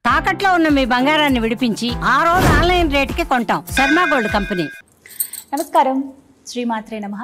తాకట్లో ఉన్న మీ బంగారాన్ని విడిపించి ఆ రోజు ఆన్లైన్ రేటుకి కొంటాం. Sharma gold company. నమస్కారం, శ్రీమాత్రే నమః.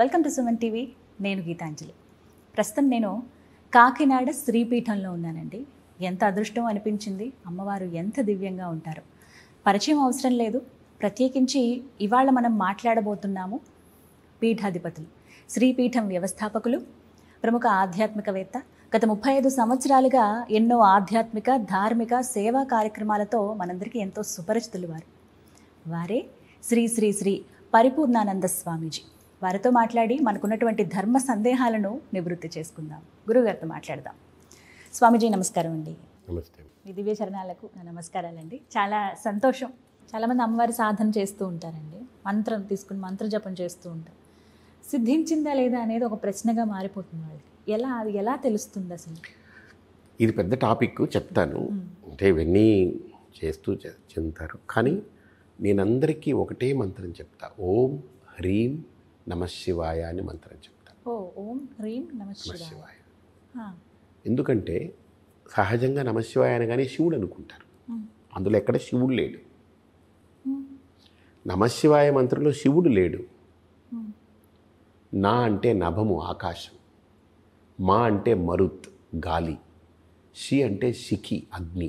Welcome to Suman TV. నేను గీతాంజలి. ప్రస్తుతం నేను కాకినాడ శ్రీపీఠంలో ఉన్నానండి. ఎంత అదృష్టం అనిపించింది. అమ్మవారు ఎంత దివ్యంగా ఉంటారు. పరిచయం అవసరం లేదు. ప్రత్యేకించి ఇవాళ మనం మాట్లాడబోతున్నాము పీఠాధిపతులు, శ్రీపీఠం వ్యవస్థాపకులు, ప్రముఖ ఆధ్యాత్మికవేత్త, గత 35 సంవత్సరాలుగా ఎన్నో ఆధ్యాత్మిక, ధార్మిక, సేవా కార్యక్రమాలతో మనందరికీ ఎంతో సుపరిచితులు వారే శ్రీ శ్రీ శ్రీ పరిపూర్ణానంద స్వామీజీ. వారితో మాట్లాడి మనకున్నటువంటి ధర్మ సందేహాలను నివృత్తి చేసుకుందాం. గురుగారితో మాట్లాడదాం. స్వామీజీ నమస్కారం అండి. నమస్తే. మీ దివ్య చరణాలకు నా నమస్కారాలండి. చాలా సంతోషం. చాలామంది అమ్మవారి సాధన చేస్తూ ఉంటారండి, మంత్రం తీసుకుని మంత్ర జపం చేస్తూ ఉంటారు. సిద్ధించిందా లేదా అనేది ఒక ప్రశ్నగా మారిపోతుంది వాళ్ళకి. అది ఎలా తెలుస్తుంది అసలు? ఇది పెద్ద టాపిక్, చెప్తాను. అంటే ఇవన్నీ చేస్తూ చెందుతారు, కానీ నేనందరికీ ఒకటే మంత్రం చెప్తా. ఓం హ్రీం నమశివాయ అని మంత్రం చెప్తా. ఓం హ్రీం నమశివాయ. ఎందుకంటే సహజంగా నమశివాయ అనగానే శివుడు అనుకుంటారు. అందులో ఎక్కడ శివుడు లేడు. నమశివాయ మంత్రంలో శివుడు లేడు. నా అంటే నభము, ఆకాశం. మా అంటే మరుత్, గాలి. షి అంటే శిఖి, అగ్ని.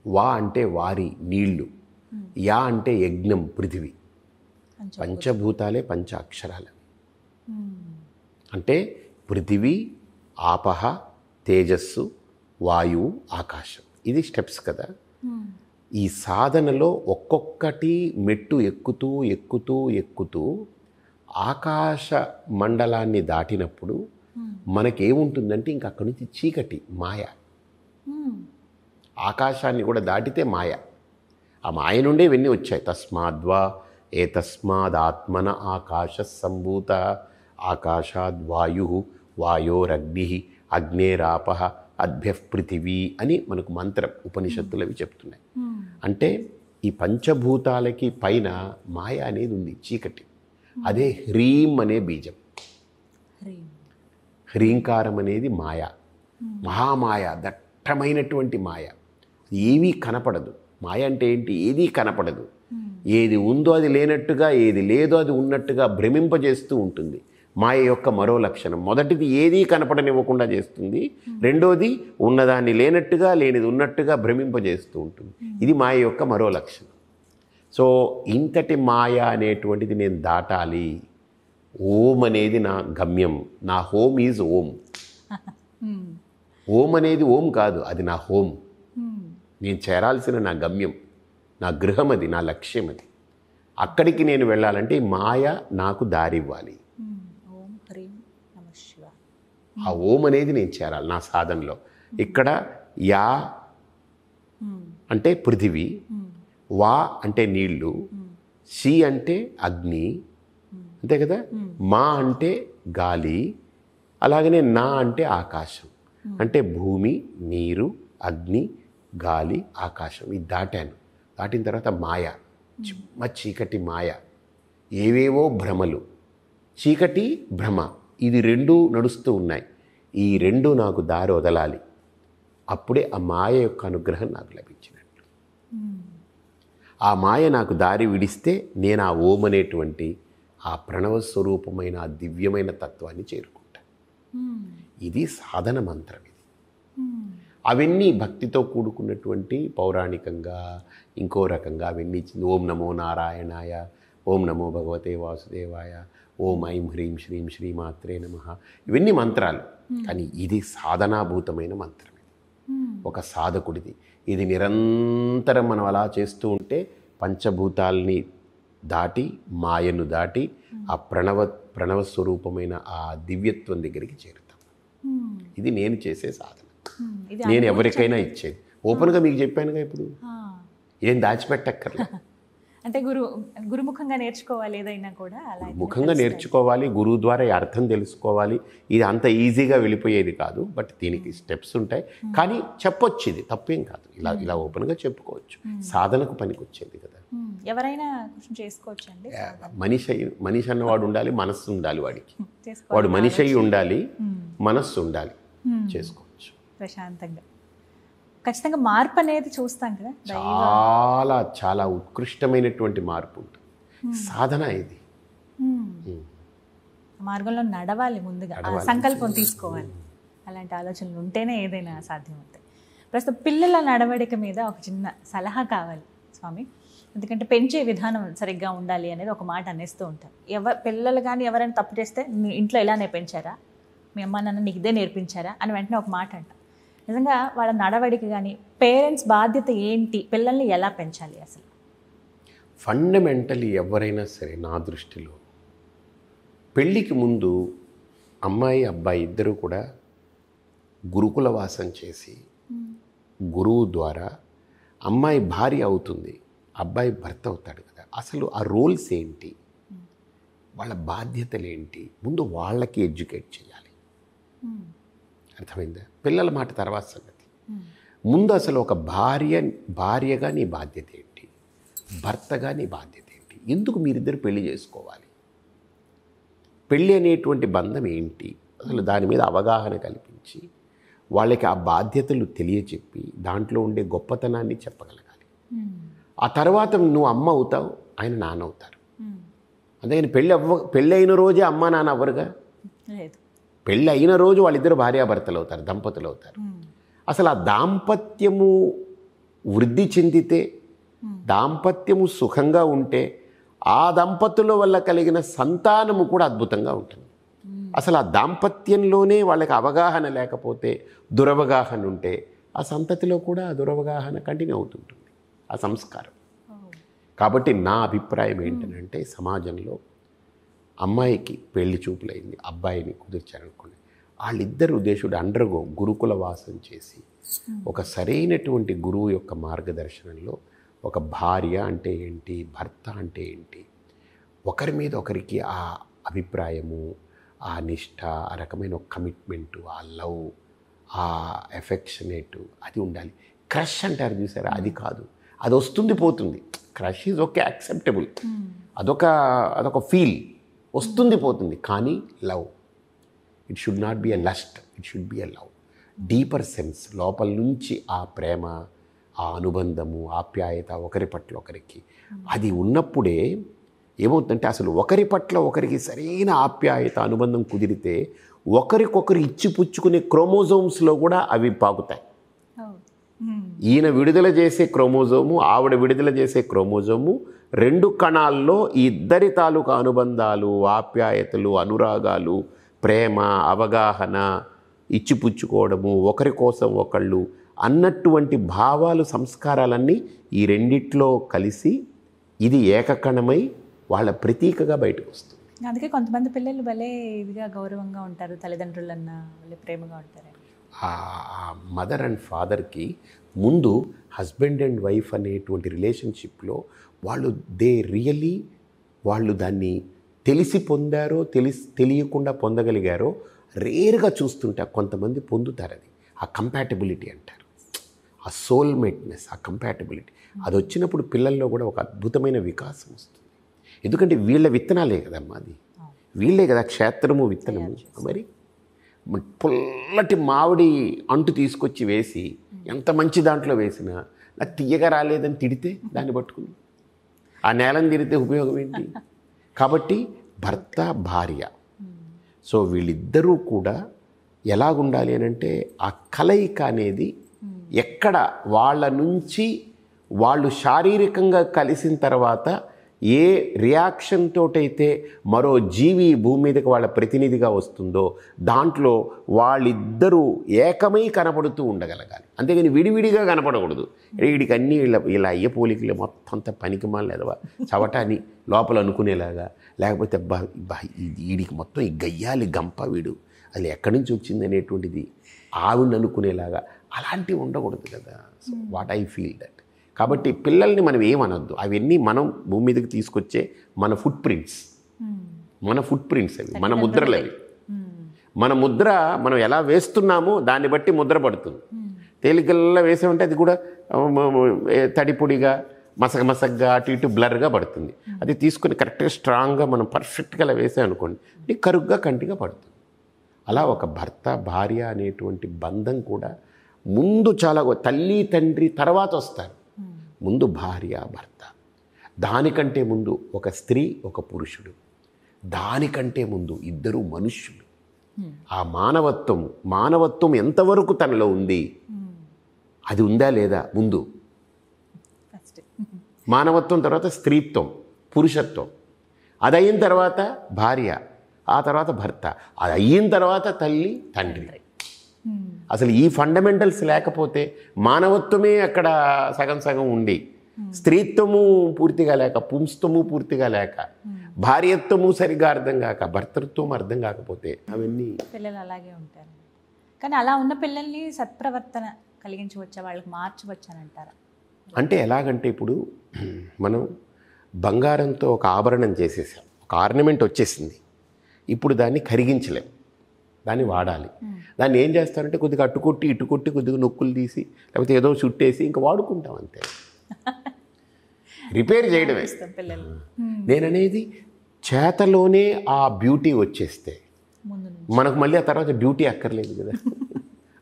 వా అంటే వారి, నీళ్లు. యా అంటే యజ్ఞం, పృథివీ. పంచభూతాలే పంచ అక్షరాలు. అంటే పృథివీ, ఆపహ, తేజస్సు, వాయువు, ఆకాశం. ఇది స్టెప్స్ కదా. ఈ సాధనలో ఒక్కొక్కటి మెట్టు ఎక్కుతూ ఎక్కుతూ ఎక్కుతూ ఆకాశ మండలాన్ని దాటినప్పుడు మనకేముంటుందంటే ఇంక అక్కడి నుంచి చీకటి, మాయ. ఆకాశాన్ని కూడా దాటితే మాయ. ఆ మాయ నుండే ఇవన్నీ వచ్చాయి. తస్మాద్వా ఏతస్మాదాత్మన ఆకాశ సంభూత ఆకాశాద్వాయు వాయోరగ్ని అగ్నేరాప అద్భ్యః పృథివీ అని మనకు మంత్రం ఉపనిషత్తులు అవి చెప్తున్నాయి. అంటే ఈ పంచభూతాలకి పైన మాయ అనేది ఉంది, చీకటి. అదే హ్రీం అనే బీజం. హ్రీంకారం అనేది మాయ, మహామాయ, దట్టమైనటువంటి మాయ. ఏవీ కనపడదు. మాయ అంటే ఏంటి? ఏదీ కనపడదు. ఏది ఉందో అది లేనట్టుగా, ఏది లేదో అది ఉన్నట్టుగా భ్రమింపజేస్తూ ఉంటుంది. మాయ యొక్క మరో లక్షణం. మొదటిది ఏదీ కనపడనివ్వకుండా చేస్తుంది. రెండోది ఉన్నదాన్ని లేనట్టుగా, లేనిది ఉన్నట్టుగా భ్రమింపజేస్తూ ఉంటుంది. ఇది మాయ యొక్క మరో లక్షణం. సో ఇంతటి మాయ అనేటువంటిది నేను దాటాలి. ఓం అనేది నా గమ్యం. నా హోమ్ ఈజ్ ఓం. ఓం అనేది ఓం కాదు, అది నా హోమ్. నేను చేరాల్సిన నా గమ్యం, నా గృహం, అది నా లక్ష్యం. అది అక్కడికి నేను వెళ్ళాలంటే ఈ మాయ నాకు దారి ఇవ్వాలి. ఆ ఓం అనేది నేను చేరాలి నా సాధనలో. ఇక్కడ యా అంటే పృథివీ, వా అంటే నీళ్లు, షి అంటే అగ్ని, అంతే కదా. మా అంటే గాలి, అలాగనే నా అంటే ఆకాశం. అంటే భూమి, నీరు, అగ్ని, గాలి, ఆకాశం. ఇది దాటాను. దాటిన తర్వాత మాయ, చిమ్మ చీకటి మాయ, ఏవేవో భ్రమలు. చీకటి, భ్రమ, ఇది రెండూ నడుస్తూ ఉన్నాయి. ఈ రెండు నాకు దారి వదలాలి. అప్పుడే ఆ మాయ యొక్క అనుగ్రహం నాకు లభించినట్లు. ఆ మాయ నాకు దారి విడిస్తే నేను ఆ ఓం అనేటువంటి ఆ ప్రణవ స్వరూపమైన ఆ దివ్యమైన తత్వాన్ని చేరుకుంటాను. ఇది సాధన మంత్రం. ఇది అవన్నీ భక్తితో కూడుకున్నటువంటి పౌరాణికంగా ఇంకో రకంగా అవన్నీ ఇచ్చింది. ఓం నమో నారాయణాయ, ఓం నమో భగవతే వాసుదేవాయ, ఓం ఐం హ్రీం శ్రీం శ్రీమాత్రే నమః. ఇవన్నీ మంత్రాలు, కానీ ఇది సాధనాభూతమైన మంత్రం. ఇది ఒక సాధకుడిది. ఇది నిరంతరం మనం అలా చేస్తూ ఉంటే పంచభూతాల్ని దాటి, మాయను దాటి ఆ ప్రణవ స్వరూపమైన ఆ దివ్యత్వం దగ్గరికి చేరుతాం. ఇది నేను చేసే సాధన. నేను ఎవరికైనా ఇచ్చేది. ఓపెన్గా మీకు చెప్పానుగా, ఇప్పుడు ఏం దాచిపెట్టక్కర్లేదు. అంటే గురుముఖంగా నేర్చుకోవాలి. ఏదైనా కూడా అలా ముఖంగా నేర్చుకోవాలి. గురువు ద్వారా ఈ అర్థం తెలుసుకోవాలి. ఇది అంత ఈజీగా వెళ్ళిపోయేది కాదు. బట్ దీనికి స్టెప్స్ ఉంటాయి. కానీ చెప్పొచ్చు, ఇది తప్పేం కాదు. ఇలా ఓపెన్గా చెప్పుకోవచ్చు. సాధనకు పనికి వచ్చేది కదా. ఎవరైనా చేసుకోవచ్చు అండి. మనిషి అన్నవాడు ఉండాలి, మనస్సు ఉండాలి. వాడు మనిషి అయి ఉండాలి, మనస్సు ఉండాలి, చేసుకోవచ్చు ప్రశాంతంగా. ఖచ్చితంగా మార్పు అనేది చూస్తాం కదా. చాలా చాలా ఉత్కృష్టమైనటువంటి మార్పు ఉంటుంది. సాధన ఇది. మార్గంలో నడవాలి, ముందుగా ఆ సంకల్పం తీసుకోవాలి. అలాంటి ఆలోచనలు ఉంటేనే ఏదైనా సాధ్యమవుతాయి. ప్రస్తుతం పిల్లల నడవడిక మీద ఒక చిన్న సలహా కావాలి స్వామి. ఎందుకంటే పెంచే విధానం సరిగ్గా ఉండాలి అనేది ఒక మాట అనేస్తూ ఉంటారు. పిల్లలు కానీ ఎవరైనా తప్పు చేస్తే నీ ఇంట్లో ఇలానే పెంచారా, మీ అమ్మ నాన్న నీకు ఇదే నేర్పించారా అని వెంటనే ఒక మాట అంట. నిజంగా వాళ్ళ నడవడిక కానీ పేరెంట్స్ బాధ్యత ఏంటి, పిల్లల్ని ఎలా పెంచాలి అసలు? ఫండమెంటలీ ఎవరైనా సరే నా దృష్టిలో పెళ్ళికి ముందు అమ్మాయి అబ్బాయి ఇద్దరు కూడా గురుకుల వాసం చేసి గురువు ద్వారా అమ్మాయి భార్య అవుతుంది, అబ్బాయి భర్త అవుతాడు కదా. అసలు ఆ రోల్స్ ఏంటి, వాళ్ళ బాధ్యతలు ఏంటి, ముందు వాళ్ళకి ఎడ్యుకేట్ చేయాలి. అర్థమైందా? పిల్లల మాట తర్వాత సంగతి. ముందు అసలు ఒక భార్యగా నీ బాధ్యత ఏంటి, భర్తగా నీ బాధ్యత ఏంటి, ఎందుకు మీరిద్దరు పెళ్లి చేసుకోవాలి, పెళ్ళి అనేటువంటి బంధం ఏంటి, అసలు దాని మీద అవగాహన కల్పించి వాళ్ళకి ఆ బాధ్యతలు తెలియచెప్పి దాంట్లో ఉండే గొప్పతనాన్ని చెప్పగలగాలి. ఆ తర్వాత నువ్వు అమ్మ అవుతావు, ఆయన నాన్న అవుతారు. అందుకని పెళ్ళి అయిన రోజే అమ్మ నాన్న అవ్వరుగా. పెళ్ళి అయిన రోజు వాళ్ళిద్దరు భార్యాభర్తలు అవుతారు, దంపతులు అవుతారు. అసలు ఆ దాంపత్యము వృద్ధి చెందితే, దాంపత్యము సుఖంగా ఉంటే ఆ దంపతుల వల్ల కలిగిన సంతానము కూడా అద్భుతంగా ఉంటుంది. అసలు ఆ దాంపత్యంలోనే వాళ్ళకి అవగాహన లేకపోతే, దురవగాహన ఉంటే ఆ సంతతిలో కూడా ఆ దురవగాహన కంటిన్యూ అవుతుంటుంది, ఆ సంస్కారం. కాబట్టి నా అభిప్రాయం ఏంటంటే, సమాజంలో అమ్మాయికి పెళ్లి చూపులైంది, అబ్బాయిని కుదిర్చారనుకోండి, వాళ్ళిద్దరు దేశుడు అండర్గో గురుకుల వాసం చేసి ఒక సరైనటువంటి గురువు యొక్క మార్గదర్శనంలో ఒక భార్య అంటే ఏంటి, భర్త అంటే ఏంటి, ఒకరి మీద ఒకరికి ఆ అభిప్రాయము, ఆ నిష్ఠ, ఆ రకమైన ఒక కమిట్మెంటు, ఆ లవ్, ఆ ఎఫెక్షనేటు అది ఉండాలి. క్రష్ అంటారు చూసారా, అది కాదు. అది వస్తుంది పోతుంది. క్రష్ ఈజ్ ఓకే, యాక్సెప్టబుల్, అదొక ఫీల్, వస్తుంది పోతుంది. కానీ love, it should not be a lust, it should be a love, deeper sense, లోపల నుంచి ఆ ప్రేమ, ఆ అనుబంధము, ఆప్యాయత ఒకరి పట్ల ఒకరికి అది ఉన్నప్పుడే ఏమవుతుందంటే, అసలు ఒకరి పట్ల ఒకరికి సరైన ఆప్యాయత అనుబంధం కుదిరితే ఒకరికొకరు ఇచ్చిపుచ్చుకునే క్రోమోజోమ్స్లో కూడా అవి పాకుతాయి. ఈయన విడుదల చేసే క్రోమోజోము, ఆవిడ విడుదల చేసే క్రోమోజోము, రెండు కణాల్లో ఇద్దరి తాలూకా అనుబంధాలు, ఆప్యాయతలు, అనురాగాలు, ప్రేమ, అవగాహన, ఇచ్చిపుచ్చుకోవడము, ఒకరి కోసం ఒకళ్ళు అన్నటువంటి భావాలు, సంస్కారాలన్నీ ఈ రెండిట్లో కలిసి ఇది ఏకకణమై వాళ్ళ ప్రతీకగా బయటకు వస్తుంది. అందుకే కొంతమంది పిల్లలు భలే ఇదిగా గౌరవంగా ఉంటారు, తల్లిదండ్రులన్నా వాళ్ళే ప్రేమగా ఉంటారు. ఆ మదర్ అండ్ ఫాదర్కి ముందు హస్బెండ్ అండ్ వైఫ్ అనేటువంటి రిలేషన్షిప్లో వాళ్ళు దాన్ని తెలిసి పొందారో తెలియకుండా పొందగలిగారో రేర్గా చూస్తుంటే కొంతమంది పొందుతారు. అది ఆ కంపాటబిలిటీ అంటారు, ఆ సోల్మేట్నెస్, ఆ కంపాటబిలిటీ. అది వచ్చినప్పుడు పిల్లల్లో కూడా ఒక అద్భుతమైన వికాసం వస్తుంది. ఎందుకంటే వీళ్ళ విత్తనాలే కదమ్మా, అది వీళ్ళే కదా క్షేత్రము విత్తనము. మరి పుల్లటి మామిడి అంటు తీసుకొచ్చి వేసి ఎంత మంచి దాంట్లో వేసినా నాకు తీయగా రాలేదని తిడితే దాన్ని పట్టుకుని ఆ నేలను తిరిగితే ఉపయోగం ఏంటి? కాబట్టి భర్త భార్య, సో వీళ్ళిద్దరూ కూడా ఎలాగుండాలి అని అంటే, ఆ కలయిక అనేది ఎక్కడ వాళ్ళ నుంచి వాళ్ళు శారీరకంగా కలిసిన తర్వాత ఏ రియాక్షన్ తోటైతే మరో జీవి భూమి మీదకి వాళ్ళ ప్రతినిధిగా వస్తుందో దాంట్లో వాళ్ళిద్దరూ ఏకమై కనపడుతూ ఉండగలగాలి. అంతేగాని విడివిడిగా కనపడకూడదు. వీడికి అన్నీ ఇలా అయ్యే పోలికలే, మొత్తం అంత పనికిమాలి లేదవా చవటాన్ని లోపల అనుకునేలాగా, లేకపోతే వీడికి మొత్తం ఈ గయ్యాలి గంప వీడు అది ఎక్కడి నుంచి వచ్చింది అనేటువంటిది ఆవిడని అనుకునేలాగా అలాంటివి ఉండకూడదు కదా. So what I feel that. కాబట్టి పిల్లల్ని మనం ఏమనొద్దు, అవన్నీ మనం భూమి మీదకి తీసుకొచ్చే మన ఫుట్ ప్రింట్స్ అవి, మన ముద్రలు అవి. మన ముద్ర మనం ఎలా వేస్తున్నామో దాన్ని బట్టి ముద్ర పడుతుంది. తేలికల్లా వేసామంటే అది కూడా తడిపొడిగా, మసగగా, అటు ఇటు బ్లర్గా పడుతుంది. అది తీసుకొని కరెక్ట్గా స్ట్రాంగ్గా మనం పర్ఫెక్ట్గా వేసామనుకోండి, కరుగ్గా కంటిగా పడుతుంది. అలా ఒక భర్త భార్య అనేటువంటి బంధం కూడా ముందు చాలా తల్లి తండ్రి తర్వాత వస్తారు. ముందు భార్య భర్త, దానికంటే ముందు ఒక స్త్రీ ఒక పురుషుడు, దానికంటే ముందు ఇద్దరు మనుష్యులు. ఆ మానవత్వం ఎంతవరకు తనలో ఉంది, అది ఉందా లేదా ముందు. మానవత్వం తర్వాత స్త్రీత్వం పురుషత్వం, అది అయిన తర్వాత భార్య, ఆ తర్వాత భర్త, అది అయిన తర్వాత తల్లి తండ్రి. అసలు ఈ ఫండమెంటల్స్ లేకపోతే మానవత్వమే అక్కడ సగం సగం ఉండి, స్త్రీత్వము పూర్తిగా లేక, పుంస్తము పూర్తిగా లేక, భార్యత్వము సరిగా అర్థం కాక, భర్తృత్వం అర్థం కాకపోతే అవన్నీ పిల్లలు అలాగే ఉంటారు. కానీ అలా ఉన్న పిల్లల్ని సత్ప్రవర్తన కలిగించవచ్చా, వాళ్ళకి మార్చవచ్చని అంటారా? అంటే ఎలాగంటే ఇప్పుడు మనం బంగారంతో ఒక ఆభరణం చేసేసాం, ఒక ఆర్నమెంట్ వచ్చేసింది. ఇప్పుడు దాన్ని కరిగించలేం, దాన్ని వాడాలి. దాన్ని ఏం చేస్తారంటే కొద్దిగా అట్టుకొట్టి ఇటుకొట్టి కొద్దిగా నొక్కులు తీసి లేకపోతే ఏదో చుట్టేసి ఇంకా వాడుకుంటాం అంతే. రిపేర్ చేయడమే. నేననేది చేతలోనే ఆ బ్యూటీ వచ్చేస్తే మనకు మళ్ళీ ఆ తర్వాత డ్యూటీ అక్కర్లేదు కదా.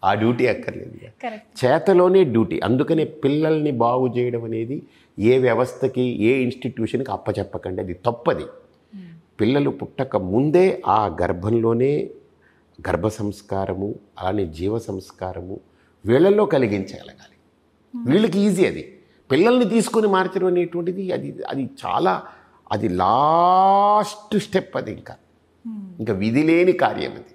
ఆ డ్యూటీ అక్కర్లేదు కదా, చేతలోనే డ్యూటీ. అందుకనే పిల్లల్ని బాగు చేయడం అనేది ఏ వ్యవస్థకి ఏ ఇన్స్టిట్యూషన్కి అప్పచెప్పకండి, అది తప్పది. పిల్లలు పుట్టక ముందే ఆ గర్భంలోనే గర్భ సంస్కారము అలానే జీవ సంస్కారము వీళ్ళల్లో కలిగించగలగాలి. వీళ్ళకి ఈజీ అది. పిల్లల్ని తీసుకొని మార్చడం అనేటువంటిది అది చాలా, అది లాస్ట్ స్టెప్. అది ఇంకా విధి లేని కార్యం అది.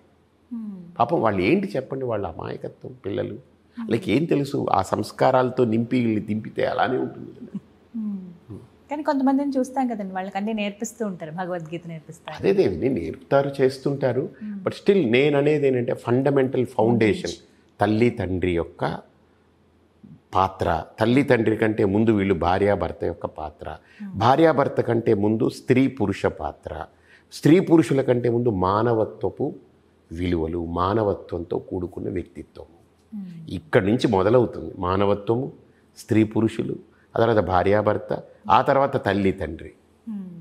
పాపం వాళ్ళు ఏంటి చెప్పండి, వాళ్ళ అమాయకత్వం పిల్లలు, వాళ్ళకి ఏం తెలుసు. ఆ సంస్కారాలతో నింపి దింపితే అలానే ఉంటుంది కదా. కానీ కొంతమందిని చూస్తాం కదండి, వాళ్ళకి అన్నీ నేర్పిస్తూ ఉంటారు, భగవద్గీత నేర్పిస్తారు, అదేదేమి నేర్పుతారు చేస్తుంటారు. బట్ స్టిల్ నేను అనేది ఏంటంటే ఫండమెంటల్ ఫౌండేషన్ తల్లి తండ్రి యొక్క పాత్ర. తల్లి తండ్రి కంటే ముందు వీళ్ళు భార్యాభర్త యొక్క పాత్ర, భార్యాభర్త కంటే ముందు స్త్రీ పురుష పాత్ర, స్త్రీ పురుషుల కంటే ముందు మానవత్వపు విలువలు, మానవత్వంతో కూడుకున్న వ్యక్తిత్వము. ఇక్కడి నుంచి మొదలవుతుంది మానవత్వము, స్త్రీ పురుషులు, ఆ తర్వాత భార్యాభర్త, ఆ తర్వాత తల్లి తండ్రి.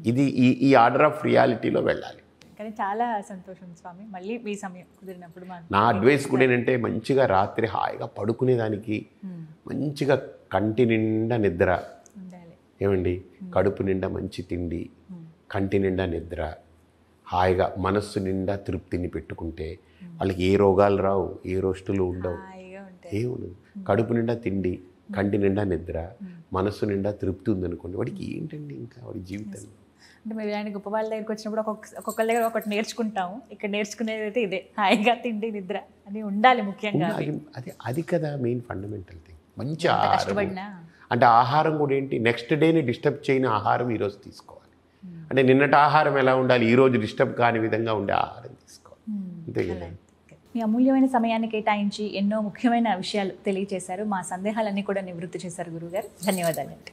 ఇది ఈ ఆర్డర్ ఆఫ్ రియాలిటీలో వెళ్ళాలి. కానీ చాలా సంతోషం స్వామి, మళ్ళీ మీ సమయం కుదిరినప్పుడు నా అడ్వైస్ కూడా ఏంటంటే మంచిగా రాత్రి హాయిగా పడుకునేదానికి మంచిగా కంటి నిండా నిద్ర ఏమండి, కడుపు నిండా మంచి తిండి, కంటి నిండా నిద్ర, హాయిగా మనస్సు నిండా తృప్తిని పెట్టుకుంటే వాళ్ళకి ఏ రోగాలు రావు, ఏ రోస్టులు ఉండవు, ఏముండదు. కడుపు నిండా తిండి, కంటి నిండా నిద్ర, మనస్సు నిండా తృప్తి ఉందనుకోండి, వాడికి ఏంటండి ఇంకా వాడి జీవితం. అంటే మీరు ఇలాంటి గొప్ప వాళ్ళ దగ్గరికి వచ్చినప్పుడు ఒక్కొక్కరి దగ్గర ఒకటి నేర్చుకుంటాము. ఇక్కడ నేర్చుకునేది అయితే ఇదే, హాయిగా తిండి నిద్ర అని ఉండాలి ముఖ్యంగా. అది కదా మెయిన్ ఫండమెంటల్ థింగ్. మంచి ఆహారం అంటే ఆహారం కూడా ఏంటి, నెక్స్ట్ డేని డిస్టర్బ్ చేయని ఆహారం ఈరోజు తీసుకోవాలి. అంటే నిన్నటి ఆహారం ఎలా ఉండాలి, ఈరోజు డిస్టర్బ్ కాని విధంగా ఉండే ఆహారం తీసుకోవాలి, అంతే కదా. మీ అమూల్యమైన సమయాన్ని కేటాయించి ఎన్నో ముఖ్యమైన విషయాలు తెలియజేశారు. మా సందేహాలన్నీ కూడా నివృత్తి చేశారు గురువుగారు. ధన్యవాదాలండి.